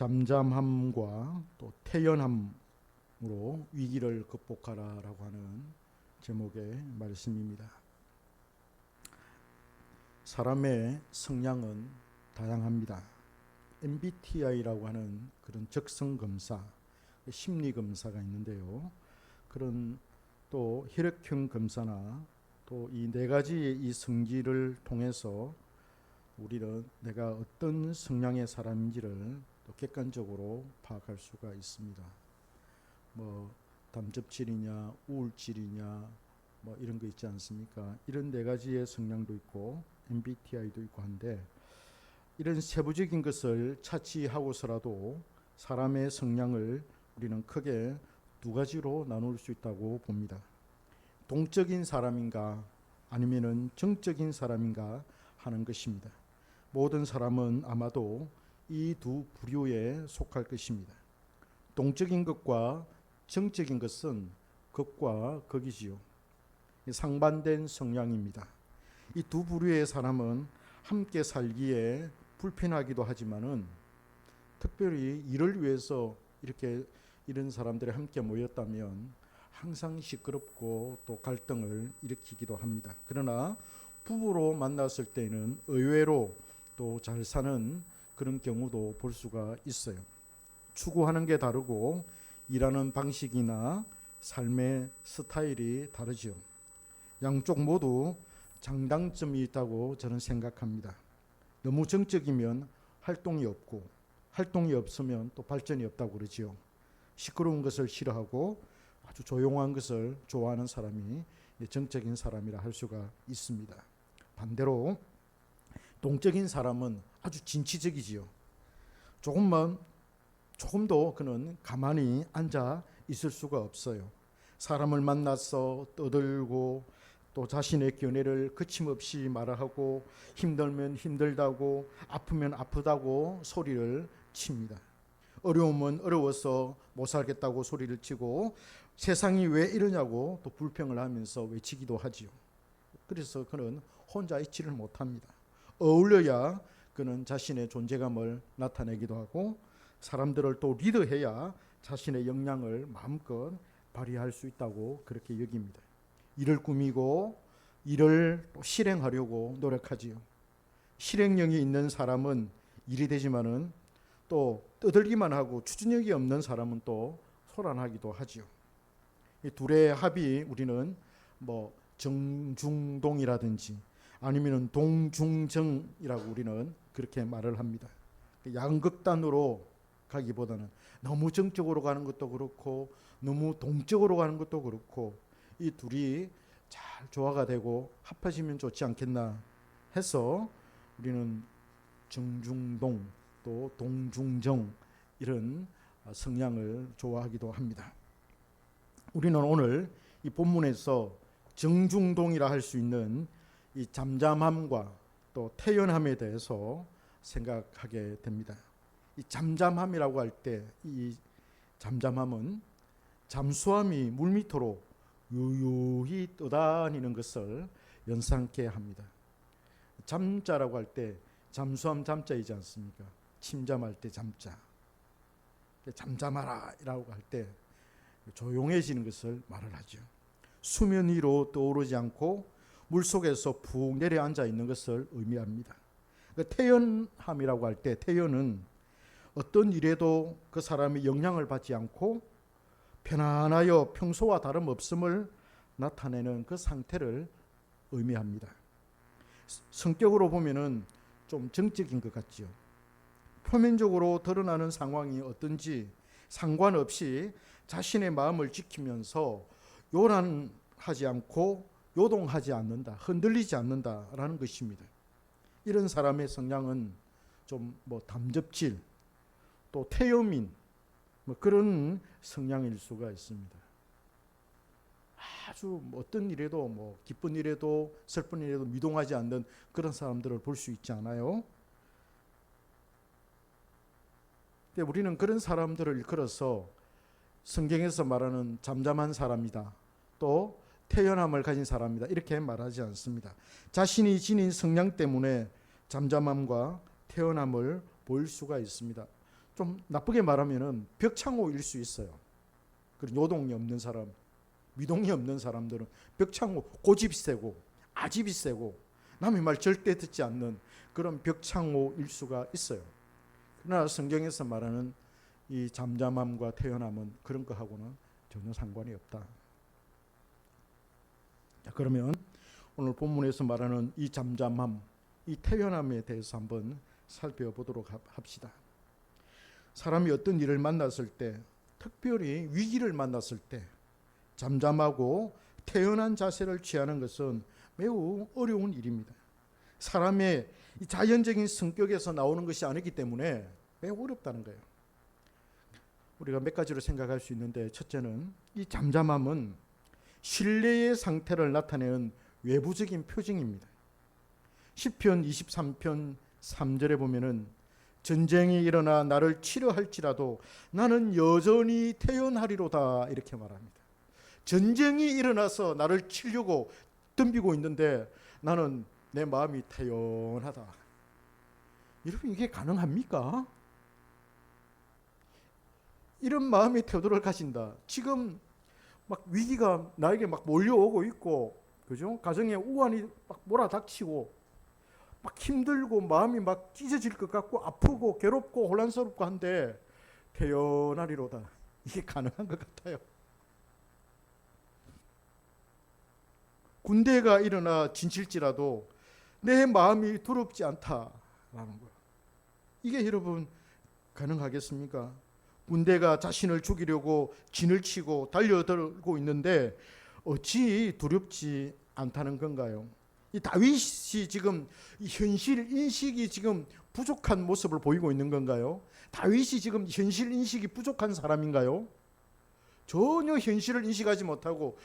잠잠함과 또 태연함으로 위기를 극복하라라고 하는 제목의 말씀입니다. 사람의 성향은 다양합니다. MBTI라고 하는 그런 적성 검사, 심리 검사가 있는데요. 그런 또 혈액형 검사나 또 이 네 가지의 이 성질을 통해서 우리는 내가 어떤 성향의 사람인지를 또 객관적으로 파악할 수가 있습니다. 뭐 담즙질이냐, 우울질이냐, 뭐 이런 거 있지 않습니까? 이런 네 가지의 성향도 있고 MBTI도 있고 한데, 이런 세부적인 것을 차치하고서라도 사람의 성향을 우리는 크게 두 가지로 나눌 수 있다고 봅니다. 동적인 사람인가 아니면은 정적인 사람인가 하는 것입니다. 모든 사람은 아마도 이 두 부류에 속할 것입니다. 동적인 것과 정적인 것은 극과 극이지요. 상반된 성향입니다. 이 두 부류의 사람은 함께 살기에 불편하기도 하지만은 특별히 일을 위해서 이렇게 이런 사람들이 함께 모였다면 항상 시끄럽고 또 갈등을 일으키기도 합니다. 그러나 부부로 만났을 때는 의외로 또 잘 사는 그런 경우도 볼 수가 있어요. 추구하는 게 다르고 일하는 방식이나 삶의 스타일이 다르죠. 양쪽 모두 장단점이 있다고 저는 생각합니다. 너무 정적이면 활동이 없고, 활동이 없으면 또 발전이 없다고 그러지요. 시끄러운 것을 싫어하고 아주 조용한 것을 좋아하는 사람이 정적인 사람이라 할 수가 있습니다. 반대로 동적인 사람은 아주 진취적이지요. 조금도 그는 가만히 앉아 있을 수가 없어요. 사람을 만나서 떠들고 또 자신의 견해를 거침없이 말하고 힘들면 힘들다고 아프면 아프다고 소리를 칩니다. 어려우면 어려워서 못 살겠다고 소리를 치고 세상이 왜 이러냐고 또 불평을 하면서 외치기도 하지요. 그래서 그는 혼자 있지를 못합니다. 어울려야 그는 자신의 존재감을 나타내기도 하고 사람들을 또 리드해야 자신의 역량을 마음껏 발휘할 수 있다고 그렇게 여깁니다. 일을 꾸미고 일을 또 실행하려고 노력하지요. 실행력이 있는 사람은 일이 되지만은 또 떠들기만 하고 추진력이 없는 사람은 또 소란하기도 하지요. 이 둘의 합이 우리는 뭐 정중동이라든지 아니면은 동중정이라고 우리는 그렇게 말을 합니다. 양극단으로 가기보다는 너무 정적으로 가는 것도 그렇고 너무 동적으로 가는 것도 그렇고 이 둘이 잘 조화가 되고 합해지면 좋지 않겠나 해서 우리는 정중동 또 동중정 이런 성향을 좋아하기도 합니다. 우리는 오늘 이 본문에서 정중동이라 할 수 있는 이 잠잠함과 또 태연함에 대해서 생각하게 됩니다. 이 잠잠함이라고 할 때 이 잠잠함은 잠수함이 물밑으로 유유히 떠다니는 것을 연상케 합니다. 잠자라고 할 때 잠수함 잠자이지 않습니까? 침잠할 때 잠자. 잠잠하라 라고 할 때 조용해지는 것을 말을 하죠. 수면 위로 떠오르지 않고 물속에서 푹 내려앉아 있는 것을 의미합니다. 태연함이라고 할 때 태연은 어떤 일에도 그 사람이 영향을 받지 않고 편안하여 평소와 다름없음을 나타내는 그 상태를 의미합니다. 성격으로 보면은 좀 정적인 것 같지요. 표면적으로 드러나는 상황이 어떤지 상관없이 자신의 마음을 지키면서 요란하지 않고 요동하지 않는다, 흔들리지 않는다라는 것입니다. 이런 사람의 성향은 좀 뭐 담접질, 또 태음인 뭐 그런 성향일 수가 있습니다. 아주 어떤 일에도 뭐 기쁜 일에도 슬픈 일에도 미동하지 않는 그런 사람들을 볼 수 있지 않아요? 근데 우리는 그런 사람들을 일컬어서 성경에서 말하는 잠잠한 사람이다, 또 태연함을 가진 사람이다 이렇게 말하지 않습니다. 자신이 지닌 성향 때문에 잠잠함과 태연함을 보일 수가 있습니다. 좀 나쁘게 말하면은 벽창호일 수 있어요. 그런 요동이 없는 사람, 미동이 없는 사람들은 벽창호, 고집이 세고 아집이 세고 남의 말 절대 듣지 않는 그런 벽창호일 수가 있어요. 그러나 성경에서 말하는 이 잠잠함과 태연함은 그런 거하고는 전혀 상관이 없다. 자, 그러면 오늘 본문에서 말하는 이 잠잠함, 이 태연함에 대해서 한번 살펴보도록 합시다. 사람이 어떤 일을 만났을 때, 특별히 위기를 만났을 때 잠잠하고 태연한 자세를 취하는 것은 매우 어려운 일입니다. 사람의 자연적인 성격에서 나오는 것이 아니기 때문에 매우 어렵다는 거예요. 우리가 몇 가지로 생각할 수 있는데, 첫째는 이 잠잠함은 신뢰의 상태를 나타내는 외부적인 표징입니다. 시편 23편 3절에 보면은 전쟁이 일어나 나를 치려 할지라도 나는 여전히 태연하리로다 이렇게 말합니다. 전쟁이 일어나서 나를 치려고 덤비고 있는데 나는 내 마음이 태연하다. 여러분, 이게 가능합니까? 이런 마음의 태도를 가진다. 지금 막 위기가 나에게 막 몰려오고 있고, 그죠? 가정에 우환이 막 몰아닥치고 막 힘들고 마음이 막 찢어질 것 같고 아프고 괴롭고 혼란스럽고 한데 태연하리로다. 이게 가능한 것 같아요. 군대가 일어나 진칠지라도 내 마음이 두렵지 않다라는 거예요. 이게 여러분 가능하겠습니까? 군대가 자신을 죽이려고 진을 치고 달려들고 있는데 어찌 두렵지 않다는 건가요? 이 다윗이 지금 현실 인식이 지금 부족한 모습을 보이고 있는 건가요? 다윗이 지금 현실 인식이 부족한 사람인가요? 전혀 현실을 인식하지 못하고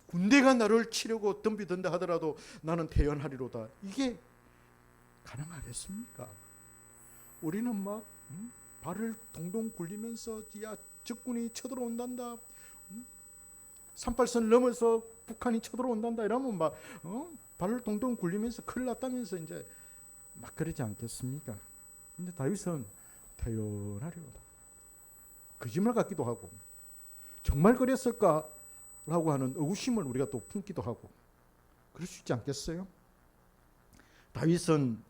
군대가 나를 치려고 덤비든다 하더라도 나는 태연하리로다. 이게 가능하겠습니까? 우리는 막 발을 동동 굴리면서 야 적군이 쳐들어온단다, 38선 넘어서 북한이 쳐들어온단다 이러면 막 발을 동동 굴리면서 큰일 났다면서 이제 막 그러지 않겠습니까? 근데 다윗은 태연하리로다. 거짓말 같기도 하고 정말 그랬을까라고 하는 의구심을 우리가 또 품기도 하고 그럴 수 있지 않겠어요? 다윗은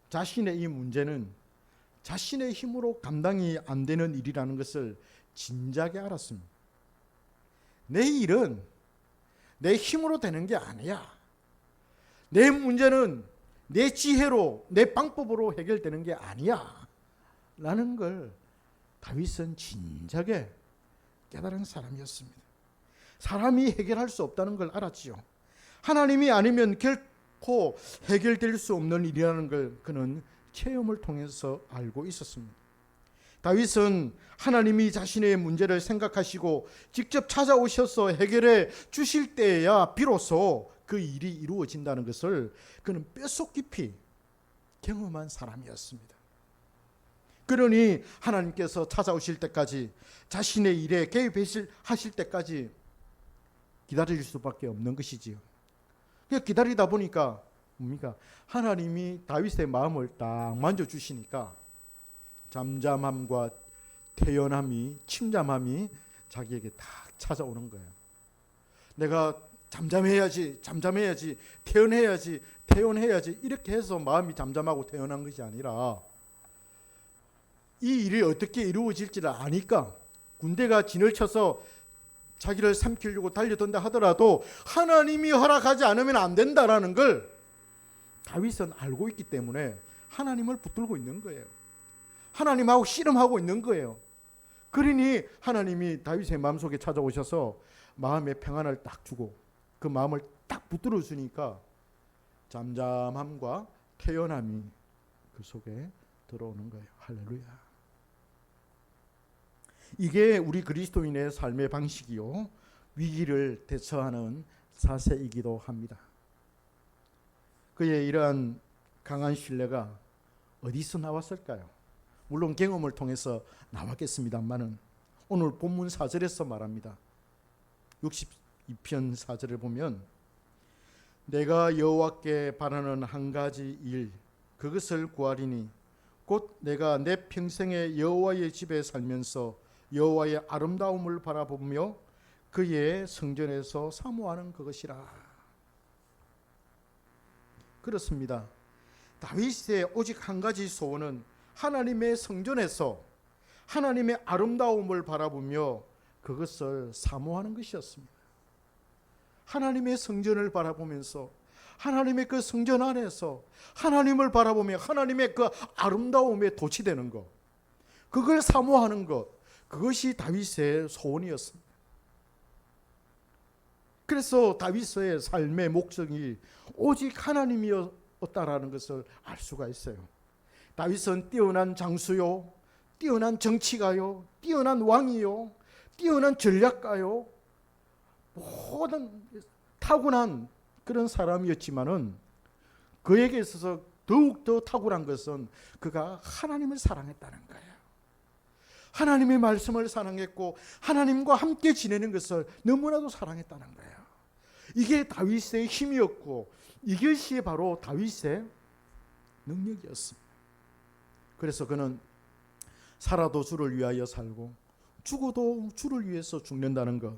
자신의 이 문제는 자신의 힘으로 감당이 안 되는 일이라는 것을 진작에 알았습니다. 내 일은 내 힘으로 되는 게 아니야. 내 문제는 내 지혜로, 내 방법으로 해결되는 게 아니야 라는 걸 다윗은 진작에 깨달은 사람이었습니다. 사람이 해결할 수 없다는 걸 알았지요. 하나님이 아니면 결코 해결될 수 없는 일이라는 걸 그는 체험을 통해서 알고 있었습니다. 다윗은 하나님이 자신의 문제를 생각하시고 직접 찾아오셔서 해결해 주실 때야 비로소 그 일이 이루어진다는 것을 그는 뼛속 깊이 경험한 사람이었습니다. 그러니 하나님께서 찾아오실 때까지, 자신의 일에 개입하실 때까지 기다릴 수밖에 없는 것이지요. 기다리다 보니까 뭡니까? 하나님이 다윗의 마음을 딱 만져주시니까 잠잠함과 태연함이, 침잠함이 자기에게 딱 찾아오는 거예요. 내가 잠잠해야지, 태연해야지 이렇게 해서 마음이 잠잠하고 태연한 것이 아니라 이 일이 어떻게 이루어질지를 아니까 군대가 진을 쳐서 자기를 삼키려고 달려든다 하더라도 하나님이 허락하지 않으면 안 된다라는 걸 다윗은 알고 있기 때문에 하나님을 붙들고 있는 거예요. 하나님하고 씨름하고 있는 거예요. 그러니 하나님이 다윗의 마음속에 찾아오셔서 마음의 평안을 딱 주고 그 마음을 딱 붙들어 주니까 잠잠함과 태연함이 그 속에 들어오는 거예요. 할렐루야. 이게 우리 그리스도인의 삶의 방식이요, 위기를 대처하는 자세이기도 합니다. 그의 이러한 강한 신뢰가 어디서 나왔을까요? 물론 경험을 통해서 나왔겠습니다만은 오늘 본문 4절에서 말합니다. 62편 4절을 보면 내가 여호와께 바라는 한 가지 일, 그것을 구하리니 곧 내가 내 평생에 여호와의 집에 살면서 여호와의 아름다움을 바라보며 그의 성전에서 사모하는 그것이라. 그렇습니다. 다윗의 오직 한 가지 소원은 하나님의 성전에서 하나님의 아름다움을 바라보며 그것을 사모하는 것이었습니다. 하나님의 성전을 바라보면서 하나님의 그 성전 안에서 하나님을 바라보며 하나님의 그 아름다움에 도취되는 것, 그걸 사모하는 것, 그것이 다윗의 소원이었습니다. 그래서 다윗의 삶의 목적이 오직 하나님이었다라는 것을 알 수가 있어요. 다윗은 뛰어난 장수요, 뛰어난 정치가요, 뛰어난 왕이요, 뛰어난 전략가요, 모든 타고난 그런 사람이었지만은 그에게 있어서 더욱더 탁월한 것은 그가 하나님을 사랑했다는 거예요. 하나님의 말씀을 사랑했고 하나님과 함께 지내는 것을 너무나도 사랑했다는 거예요. 이게 다윗의 힘이었고 이것이 바로 다윗의 능력이었습니다. 그래서 그는 살아도 주를 위하여 살고 죽어도 주를 위해서 죽는다는 것,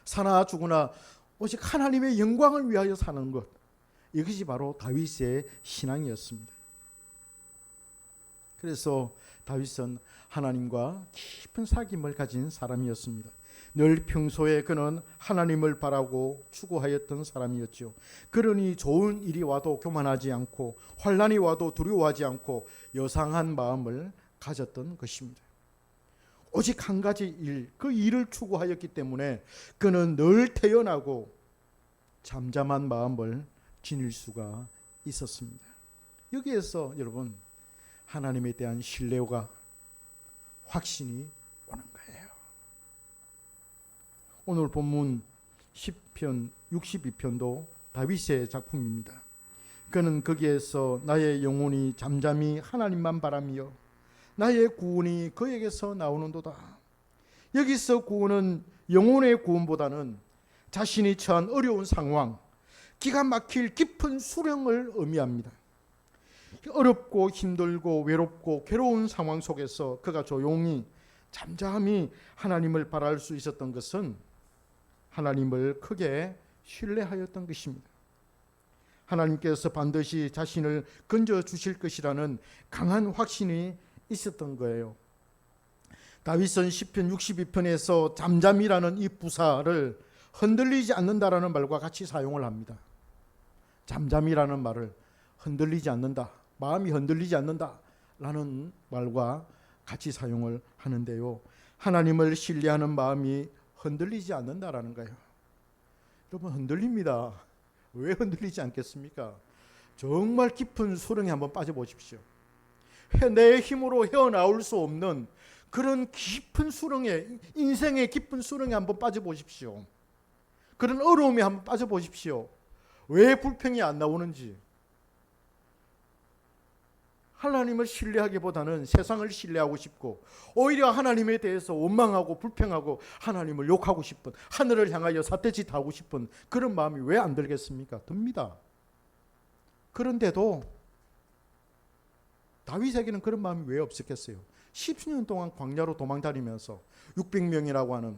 사나 죽으나 오직 하나님의 영광을 위하여 사는 것, 이것이 바로 다윗의 신앙이었습니다. 그래서 다윗은 하나님과 깊은 사귐을 가진 사람이었습니다. 늘 평소에 그는 하나님을 바라고 추구하였던 사람이었죠. 그러니 좋은 일이 와도 교만하지 않고 환난이 와도 두려워하지 않고 여상한 마음을 가졌던 것입니다. 오직 한 가지 일, 그 일을 추구하였기 때문에 그는 늘 태연하고 잠잠한 마음을 지닐 수가 있었습니다. 여기에서 여러분 하나님에 대한 신뢰가 확신이 오는 거예요. 오늘 본문 10편 62편도 다윗의 작품입니다. 그는 거기에서 나의 영혼이 잠잠히 하나님만 바라며 나의 구원이 그에게서 나오는도다. 여기서 구원은 영혼의 구원보다는 자신이 처한 어려운 상황, 기가 막힐 깊은 수령을 의미합니다. 어렵고 힘들고 외롭고 괴로운 상황 속에서 그가 조용히 잠잠히 하나님을 바라볼 수 있었던 것은 하나님을 크게 신뢰하였던 것입니다. 하나님께서 반드시 자신을 건져주실 것이라는 강한 확신이 있었던 거예요. 다윗은 시편 62편에서 잠잠이라는 이 부사를 흔들리지 않는다라는 말과 같이 사용을 합니다. 잠잠이라는 말을 흔들리지 않는다, 마음이 흔들리지 않는다라는 말과 같이 사용을 하는데요. 하나님을 신뢰하는 마음이 흔들리지 않는다라는 거예요. 여러분 흔들립니다. 왜 흔들리지 않겠습니까? 정말 깊은 수렁에 한번 빠져보십시오. 내 힘으로 헤어나올 수 없는 그런 깊은 수렁에, 인생의 깊은 수렁에 한번 빠져보십시오. 그런 어려움에 한번 빠져보십시오. 왜 불평이 안 나오는지. 하나님을 신뢰하기보다는 세상을 신뢰하고 싶고 오히려 하나님에 대해서 원망하고 불평하고 하나님을 욕하고 싶은, 하늘을 향하여 삿대짓 하고 싶은 그런 마음이 왜 안 들겠습니까? 듭니다. 그런데도 다윗에게는 그런 마음이 왜 없었겠어요? 10년 동안 광야로 도망다니면서 600명이라고 하는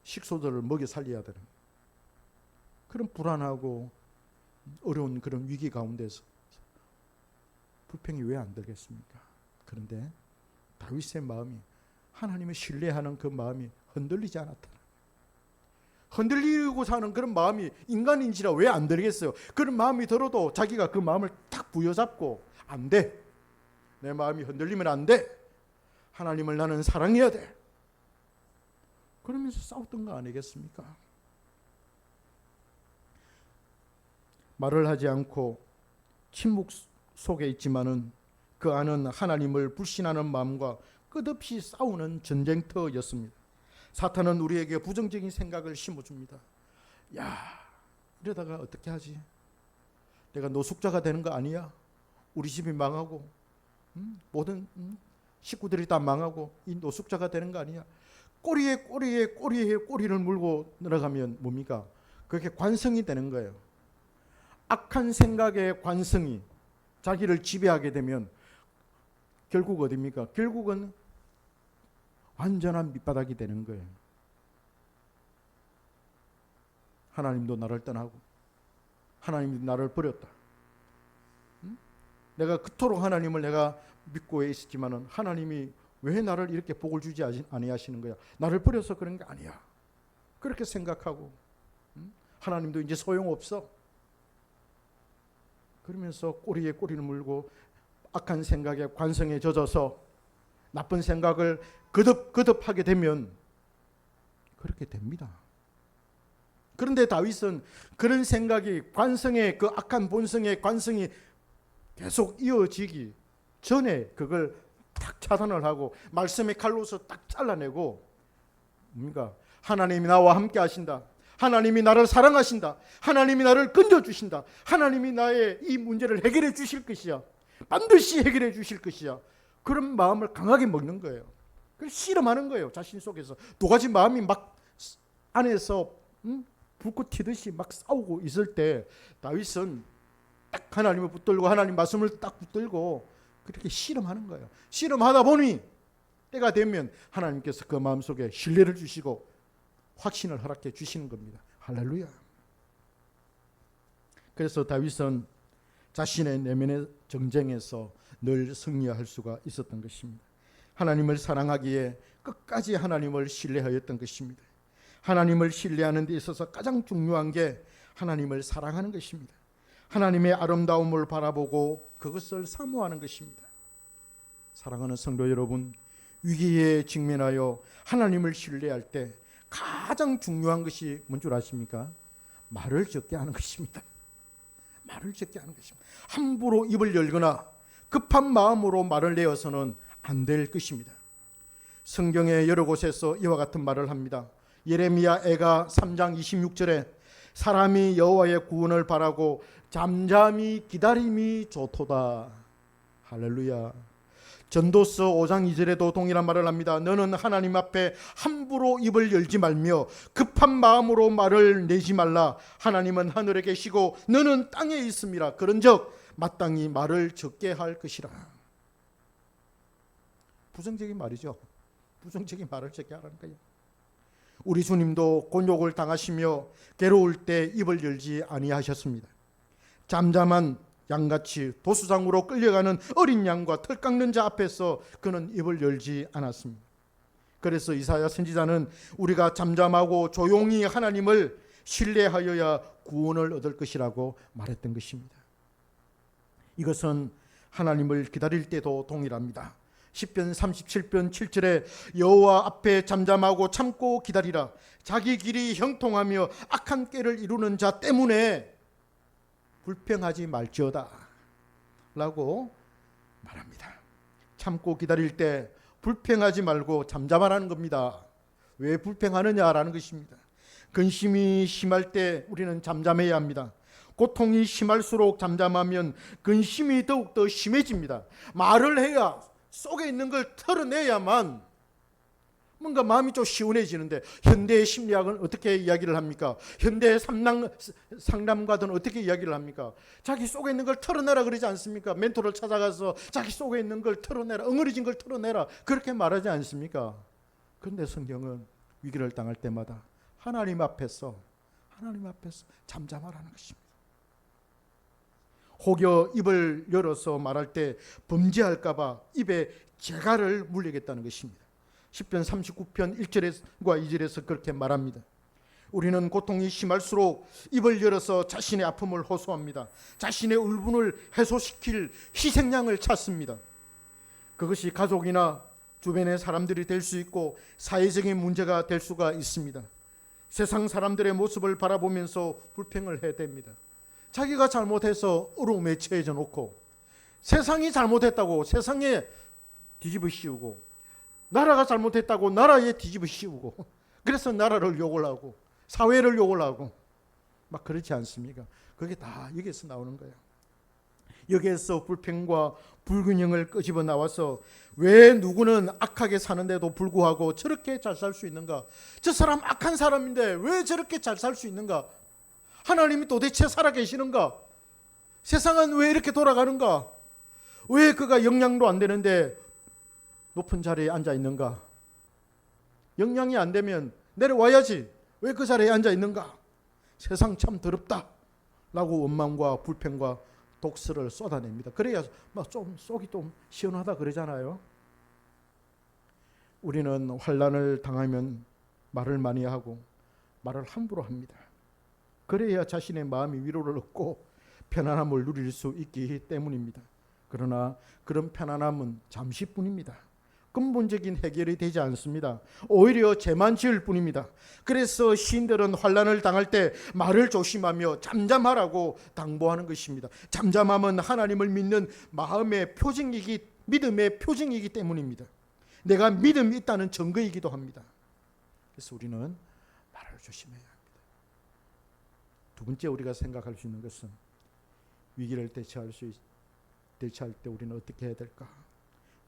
식소들을 먹여 살려야 되는 그런 불안하고 어려운 그런 위기 가운데서 불평이 왜 안 들겠습니까? 그런데 다윗의 마음이, 하나님을 신뢰하는 그 마음이 흔들리지 않았다. 흔들리고 사는 그런 마음이 인간인지라 왜 안 들겠어요? 그런 마음이 들어도 자기가 그 마음을 딱 부여잡고 안 돼. 내 마음이 흔들리면 안 돼. 하나님을 나는 사랑해야 돼. 그러면서 싸웠던 거 아니겠습니까? 말을 하지 않고 침묵 속에 있지만은 그 안은 하나님을 불신하는 마음과 끝없이 싸우는 전쟁터였습니다. 사탄은 우리에게 부정적인 생각을 심어줍니다. 야, 이러다가 어떻게 하지? 내가 노숙자가 되는 거 아니야? 우리 집이 망하고 모든 식구들이 다 망하고 이 노숙자가 되는 거 아니야? 꼬리에 꼬리를 물고 들어가면 뭡니까? 그게 관성이 되는 거예요. 악한 생각의 관성이 자기를 지배하게 되면 결국 어디입니까? 결국은 완전한 밑바닥이 되는 거예요. 하나님도 나를 떠나고 하나님도 나를 버렸다. 내가 그토록 하나님을 내가 믿고 있었지만은 하나님이 왜 나를 이렇게 복을 주지 아니하시는 거야? 나를 버려서 그런 게 아니야. 그렇게 생각하고 하나님도 이제 소용없어. 그러면서 꼬리에 꼬리를 물고 악한 생각에 관성에 젖어서 나쁜 생각을 거듭하게 되면 그렇게 됩니다. 그런데 다윗은 그런 생각이 관성의 그 악한 본성의 관성이 계속 이어지기 전에 그걸 딱 차단을 하고 말씀의 칼로서 딱 잘라내고 뭡니까? 하나님이 나와 함께 하신다. 하나님이 나를 사랑하신다. 하나님이 나를 건져주신다. 하나님이 나의 이 문제를 해결해 주실 것이야. 반드시 해결해 주실 것이야. 그런 마음을 강하게 먹는 거예요. 그걸 실험하는 거예요. 자신 속에서. 두 가지 마음이 막 안에서 불꽃 튀듯이 막 싸우고 있을 때 다윗은 딱 하나님을 붙들고 하나님 말씀을 딱 붙들고 그렇게 실험하는 거예요. 실험하다 보니 때가 되면 하나님께서 그 마음속에 신뢰를 주시고 확신을 허락해 주시는 겁니다. 할렐루야. 그래서 다윗은 자신의 내면의 정쟁에서 늘 승리할 수가 있었던 것입니다. 하나님을 사랑하기에 끝까지 하나님을 신뢰하였던 것입니다. 하나님을 신뢰하는 데 있어서 가장 중요한 게 하나님을 사랑하는 것입니다. 하나님의 아름다움을 바라보고 그것을 사모하는 것입니다. 사랑하는 성도 여러분, 위기에 직면하여 하나님을 신뢰할 때 가장 중요한 것이 뭔 줄 아십니까? 말을 적게 하는 것입니다. 말을 적게 하는 것입니다. 함부로 입을 열거나 급한 마음으로 말을 내어서는 안 될 것입니다. 성경의 여러 곳에서 이와 같은 말을 합니다. 예레미야 애가 3장 26절에 사람이 여호와의 구원을 바라고 잠잠히 기다림이 좋도다. 할렐루야. 전도서 5장 2절에도 동일한 말을 합니다. 너는 하나님 앞에 함부로 입을 열지 말며 급한 마음으로 말을 내지 말라. 하나님은 하늘에 계시고 너는 땅에 있음이라. 그런즉 마땅히 말을 적게 할 것이라. 부정적인 말이죠. 부정적인 말을 적게 하라는 거예요. 우리 주님도 곤욕을 당하시며 괴로울 때 입을 열지 아니하셨습니다. 잠잠한 양같이 도수장으로 끌려가는 어린 양과 털 깎는 자 앞에서 그는 입을 열지 않았습니다. 그래서 이사야 선지자는 우리가 잠잠하고 조용히 하나님을 신뢰하여야 구원을 얻을 것이라고 말했던 것입니다. 이것은 하나님을 기다릴 때도 동일합니다. 시편 37편 7절에 여호와 앞에 잠잠하고 참고 기다리라. 자기 길이 형통하며 악한 꾀를 이루는 자 때문에 불평하지 말지어다 라고 말합니다. 참고 기다릴 때 불평하지 말고 잠잠하라는 겁니다. 왜 불평하느냐라는 것입니다. 근심이 심할 때 우리는 잠잠해야 합니다. 고통이 심할수록 잠잠하면 근심이 더욱더 심해집니다. 말을 해야 속에 있는 걸 털어내야만 뭔가 마음이 좀 시원해지는데 현대의 심리학은 어떻게 이야기를 합니까? 현대의 상담가들은 어떻게 이야기를 합니까? 자기 속에 있는 걸 털어내라 그러지 않습니까? 멘토를 찾아가서 자기 속에 있는 걸 털어내라, 엉어리진 걸 털어내라 그렇게 말하지 않습니까? 그런데 성경은 위기를 당할 때마다 하나님 앞에서 잠잠하라는 것입니다. 혹여 입을 열어서 말할 때 범죄할까 봐 입에 재갈을 물리겠다는 것입니다. 시편 39편 1절과 2절에서 그렇게 말합니다. 우리는 고통이 심할수록 입을 열어서 자신의 아픔을 호소합니다. 자신의 울분을 해소시킬 희생양을 찾습니다. 그것이 가족이나 주변의 사람들이 될 수 있고 사회적인 문제가 될 수가 있습니다. 세상 사람들의 모습을 바라보면서 불평을 해야 됩니다. 자기가 잘못해서 어려움에 처해져 놓고 세상이 잘못했다고 세상에 뒤집어 씌우고 나라가 잘못했다고 나라에 뒤집어 씌우고 그래서 나라를 욕을 하고 사회를 욕을 하고 막 그렇지 않습니까? 그게 다 여기에서 나오는 거예요. 여기에서 불평과 불균형을 끄집어 나와서 왜 누구는 악하게 사는데도 불구하고 저렇게 잘 살 수 있는가? 저 사람 악한 사람인데 왜 저렇게 잘 살 수 있는가? 하나님이 도대체 살아계시는가? 세상은 왜 이렇게 돌아가는가? 왜 그가 영양도 안 되는데 높은 자리에 앉아 있는가? 영양이 안 되면 내려와야지. 왜 그 자리에 앉아 있는가? 세상 참 더럽다 라고 원망과 불평과 독설을 쏟아냅니다. 그래야 막 좀 속이 좀 시원하다 그러잖아요. 우리는 환난을 당하면 말을 많이 하고 말을 함부로 합니다. 그래야 자신의 마음이 위로를 얻고 편안함을 누릴 수 있기 때문입니다. 그러나 그런 편안함은 잠시뿐입니다. 근본적인 해결이 되지 않습니다. 오히려 죄만 지을 뿐입니다. 그래서 시인들은 환난을 당할 때 말을 조심하며 잠잠하라고 당부하는 것입니다. 잠잠함은 하나님을 믿는 마음의 표징이기, 믿음의 표징이기 때문입니다. 내가 믿음이 있다는 증거이기도 합니다. 그래서 우리는 말을 조심해야 합니다. 두 번째 우리가 생각할 수 있는 것은 위기를 대처할 때 우리는 어떻게 해야 될까?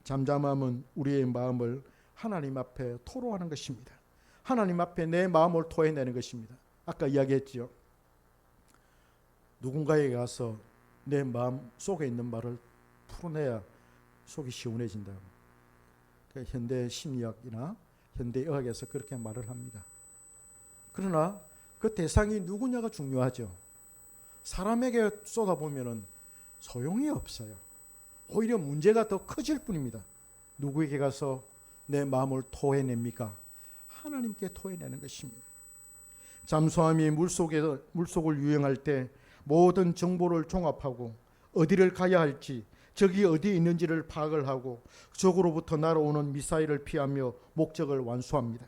잠잠함은 우리의 마음을 하나님 앞에 토로하는 것입니다. 하나님 앞에 내 마음을 토해내는 것입니다. 아까 이야기했지요. 누군가에게 가서 내 마음 속에 있는 말을 풀어내야 속이 시원해진다고. 현대 심리학이나 현대 의학에서 그렇게 말을 합니다. 그러나 그 대상이 누구냐가 중요하죠. 사람에게 쏟아보면 소용이 없어요. 오히려 문제가 더 커질 뿐입니다. 누구에게 가서 내 마음을 토해냅니까? 하나님께 토해내는 것입니다. 잠수함이 물속을 유영할 때 모든 정보를 종합하고 어디를 가야 할지, 적이 어디에 있는지를 파악을 하고 적으로부터 날아오는 미사일을 피하며 목적을 완수합니다.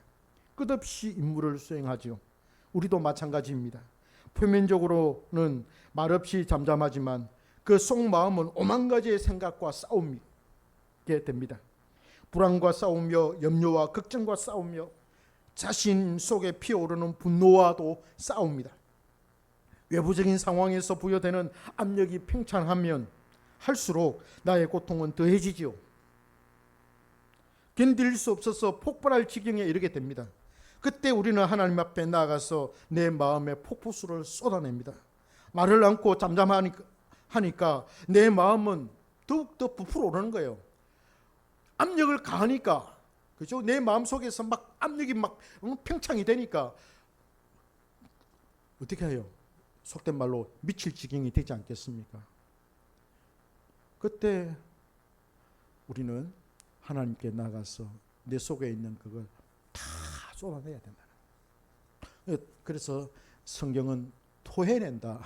끝없이 임무를 수행하죠. 우리도 마찬가지입니다. 표면적으로는 말없이 잠잠하지만 그 속마음은 오만 가지의 생각과 싸움이 됩니다. 불안과 싸우며 염려와 걱정과 싸우며 자신 속에 피어오르는 분노와도 싸웁니다. 외부적인 상황에서 부여되는 압력이 팽창하면 할수록 나의 고통은 더해지지요. 견딜 수 없어서 폭발할 지경에 이르게 됩니다. 그때 우리는 하나님 앞에 나아가서 내 마음의 폭포수를 쏟아냅니다. 말을 않고 잠잠하니까 내 마음은 더욱더 부풀어 오르는 거예요. 압력을 가하니까, 그죠? 내 마음 속에서 막 압력이 막 팽창이 되니까 어떻게 해요? 속된 말로 미칠 지경이 되지 않겠습니까? 그때 우리는 하나님께 나가서 내 속에 있는 그걸 다 쏟아내야 된다. 그래서 성경은 토해낸다.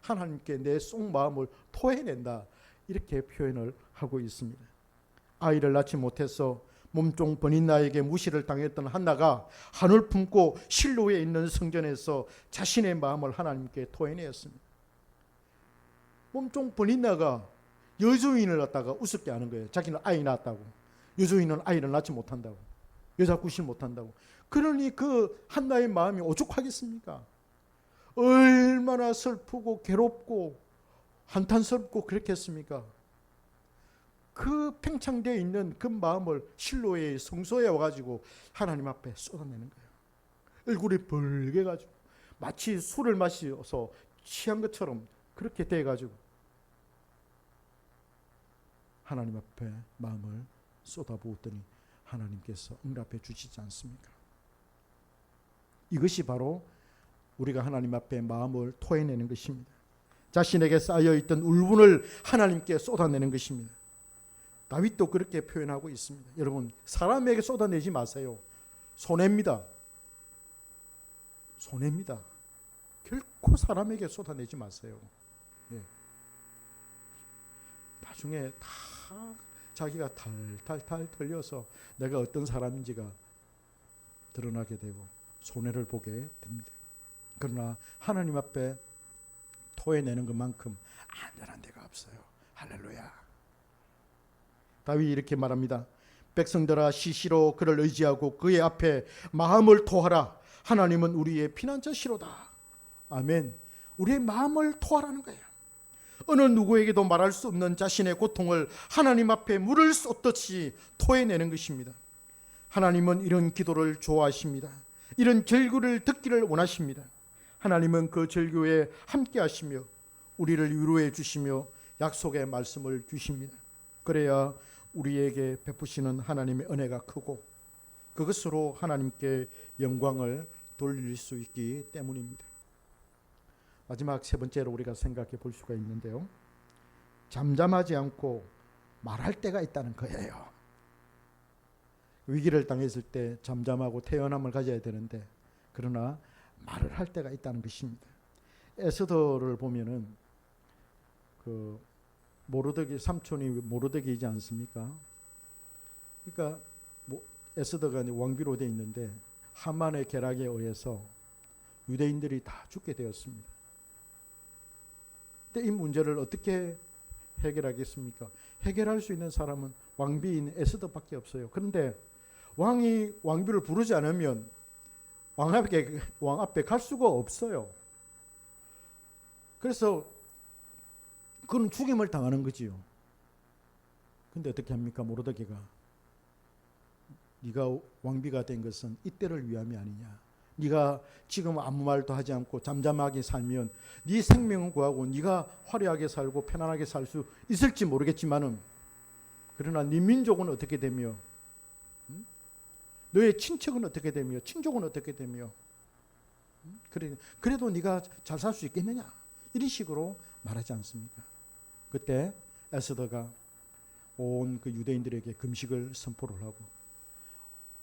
하나님께 내 속마음을 토해낸다. 이렇게 표현을 하고 있습니다. 아이를 낳지 못해서 몸종 버니나에게 무시를 당했던 한나가 한을 품고 실로에 있는 성전에서 자신의 마음을 하나님께 토해내었습니다. 몸종 버니나가 여주인을 갖다가 우습게 하는 거예요. 자기는 아이 낳았다고. 여주인은 아이를 낳지 못한다고. 여자 구실 못한다고. 그러니 그 한나의 마음이 오죽하겠습니까? 얼마나 슬프고 괴롭고 한탄스럽고 그렇겠습니까? 그 팽창되어 있는 그 마음을 실로의 성소에 와가지고 하나님 앞에 쏟아내는 거예요. 얼굴이 벌게가지고 마치 술을 마셔서 취한 것처럼 그렇게 돼가지고 하나님 앞에 마음을 쏟아부었더니 하나님께서 응답해 주시지 않습니까? 이것이 바로 우리가 하나님 앞에 마음을 토해내는 것입니다. 자신에게 쌓여있던 울분을 하나님께 쏟아내는 것입니다. 다윗도 그렇게 표현하고 있습니다. 여러분, 사람에게 쏟아내지 마세요. 손해입니다. 손해입니다. 결코 사람에게 쏟아내지 마세요. 예. 나중에 다 자기가 탈탈탈 털려서 내가 어떤 사람인지가 드러나게 되고 손해를 보게 됩니다. 그러나 하나님 앞에 토해내는 것만큼 안전한 데가 없어요. 할렐루야. 다윗이 이렇게 말합니다. 백성들아 시시로 그를 의지하고 그의 앞에 마음을 토하라. 하나님은 우리의 피난처시로다. 아멘. 우리의 마음을 토하라는 거예요. 어느 누구에게도 말할 수 없는 자신의 고통을 하나님 앞에 물을 쏟듯이 토해내는 것입니다. 하나님은 이런 기도를 좋아하십니다. 이런 절규를 듣기를 원하십니다. 하나님은 그 절규에 함께 하시며 우리를 위로해 주시며 약속의 말씀을 주십니다. 그래야 우리에게 베푸시는 하나님의 은혜가 크고 그것으로 하나님께 영광을 돌릴 수 있기 때문입니다. 마지막 세 번째로 우리가 생각해 볼 수가 있는데요. 잠잠하지 않고 말할 때가 있다는 거예요. 위기를 당했을 때 잠잠하고 태연함을 가져야 되는데 그러나 말을 할 때가 있다는 것입니다. 에스더를 보면은 그 모르드게 삼촌이 모르드게이지 않습니까? 그러니까 에스더가 왕비로 되어 있는데 하만의 계략에 의해서 유대인들이 다 죽게 되었습니다. 근데 이 문제를 어떻게 해결하겠습니까? 해결할 수 있는 사람은 왕비인 에스더밖에 없어요. 그런데 왕이 왕비를 부르지 않으면 왕 앞에 갈 수가 없어요. 그래서 그는 죽임을 당하는 거지요. 근데 어떻게 합니까? 모르드게가 네가 왕비가 된 것은 이때를 위함이 아니냐. 네가 지금 아무 말도 하지 않고 잠잠하게 살면 네 생명은 구하고 네가 화려하게 살고 편안하게 살 수 있을지 모르겠지만은 그러나 네 민족은 어떻게 되며 너의 친척은 어떻게 되며 친족은 어떻게 되며 그래도 네가 잘 살 수 있겠느냐 이런 식으로 말하지 않습니까? 그때 에스더가 온 그 유대인들에게 금식을 선포를 하고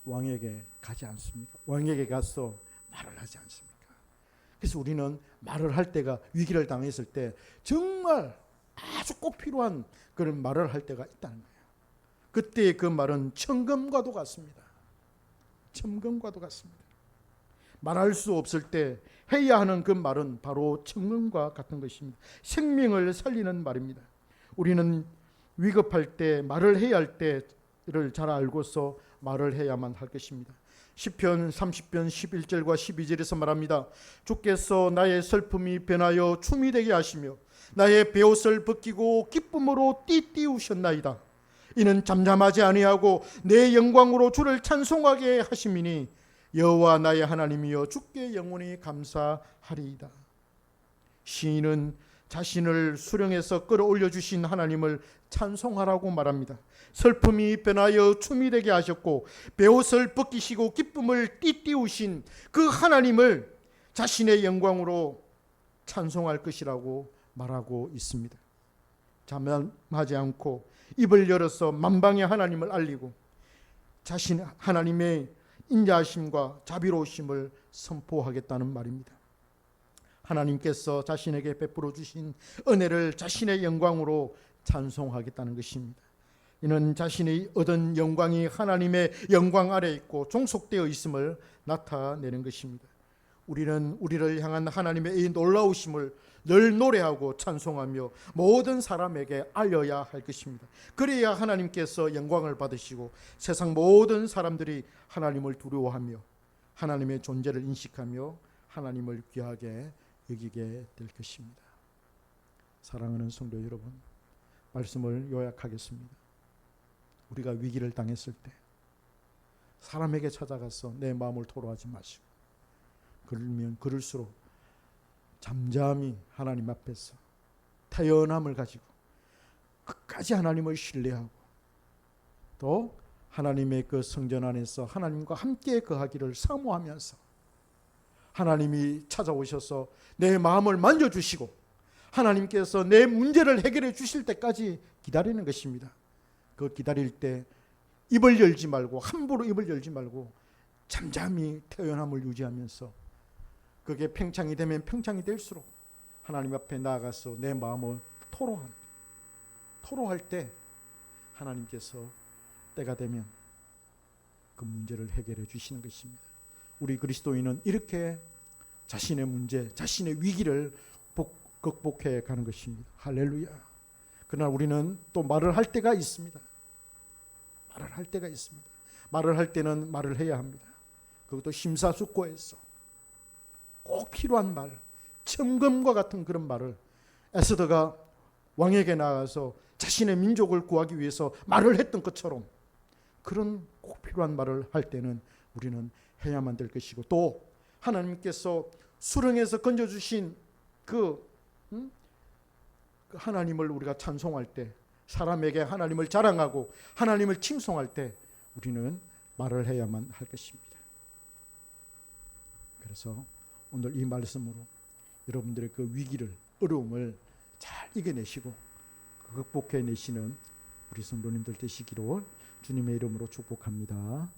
왕에게 가지 않습니까? 왕에게 가서 말을 하지 않습니까? 그래서 우리는 말을 할 때가 위기를 당했을 때 정말 아주 꼭 필요한 그런 말을 할 때가 있다는 거예요. 그때 그 말은 천금과도 같습니다. 천금과도 같습니다. 말할 수 없을 때 해야 하는 그 말은 바로 천금과 같은 것입니다. 생명을 살리는 말입니다. 우리는 위급할 때 말을 해야 할 때를 잘 알고서 말을 해야만 할 것입니다. 시편 30편 11절과 12절에서 말합니다. 주께서 나의 슬픔이 변하여 춤이 되게 하시며 나의 베옷을 벗기고 기쁨으로 띠띠우셨나이다. 이는 잠잠하지 아니하고 내 영광으로 주를 찬송하게 하심이니 여호와 나의 하나님이여 주께 영원히 감사하리이다. 시인은 자신을 수령해서 끌어올려 주신 하나님을 찬송하라고 말합니다. 슬픔이 변하여 춤이 되게 하셨고 베옷을 벗기시고 기쁨을 띠띠우신 그 하나님을 자신의 영광으로 찬송할 것이라고 말하고 있습니다. 잠잠하지 않고 입을 열어서 만방의 하나님을 알리고 자신 하나님의 인자하심과 자비로우심을 선포하겠다는 말입니다. 하나님께서 자신에게 베풀어 주신 은혜를 자신의 영광으로 찬송하겠다는 것입니다. 이는 자신이 얻은 영광이 하나님의 영광 아래 있고 종속되어 있음을 나타내는 것입니다. 우리는 우리를 향한 하나님의 이 놀라우심을 늘 노래하고 찬송하며 모든 사람에게 알려야 할 것입니다. 그래야 하나님께서 영광을 받으시고 세상 모든 사람들이 하나님을 두려워하며 하나님의 존재를 인식하며 하나님을 귀하게 여기게 될 것입니다. 사랑하는 성도 여러분, 말씀을 요약하겠습니다. 우리가 위기를 당했을 때 사람에게 찾아가서 내 마음을 토로하지 마시고 그러면 그럴수록 잠잠히 하나님 앞에서 태연함을 가지고 끝까지 하나님을 신뢰하고 또 하나님의 그 성전 안에서 하나님과 함께 거하기를 사모하면서 하나님이 찾아오셔서 내 마음을 만져주시고 하나님께서 내 문제를 해결해 주실 때까지 기다리는 것입니다. 그 기다릴 때 입을 열지 말고 함부로 입을 열지 말고 잠잠히 태연함을 유지하면서 그게 팽창이 되면 팽창이 될수록 하나님 앞에 나아가서 내 마음을 토로할 때 하나님께서 때가 되면 그 문제를 해결해 주시는 것입니다. 우리 그리스도인은 이렇게 자신의 문제, 자신의 위기를 극복해 가는 것입니다. 할렐루야. 그러나 우리는 또 말을 할 때가 있습니다. 말을 할 때가 있습니다. 말을 할 때는 말을 해야 합니다. 그것도 심사숙고해서 꼭 필요한 말, 천금과 같은 그런 말을 에스더가 왕에게 나가서 자신의 민족을 구하기 위해서 말을 했던 것처럼 그런 꼭 필요한 말을 할 때는 우리는 해야만 될 것이고 또 하나님께서 수령에서 건져주신 그 하나님을 우리가 찬송할 때 사람에게 하나님을 자랑하고 하나님을 칭송할 때 우리는 말을 해야만 할 것입니다. 그래서 오늘 이 말씀으로 여러분들의 그 위기를, 어려움을 잘 이겨내시고 극복해내시는 우리 성도님들 되시기를 주님의 이름으로 축복합니다.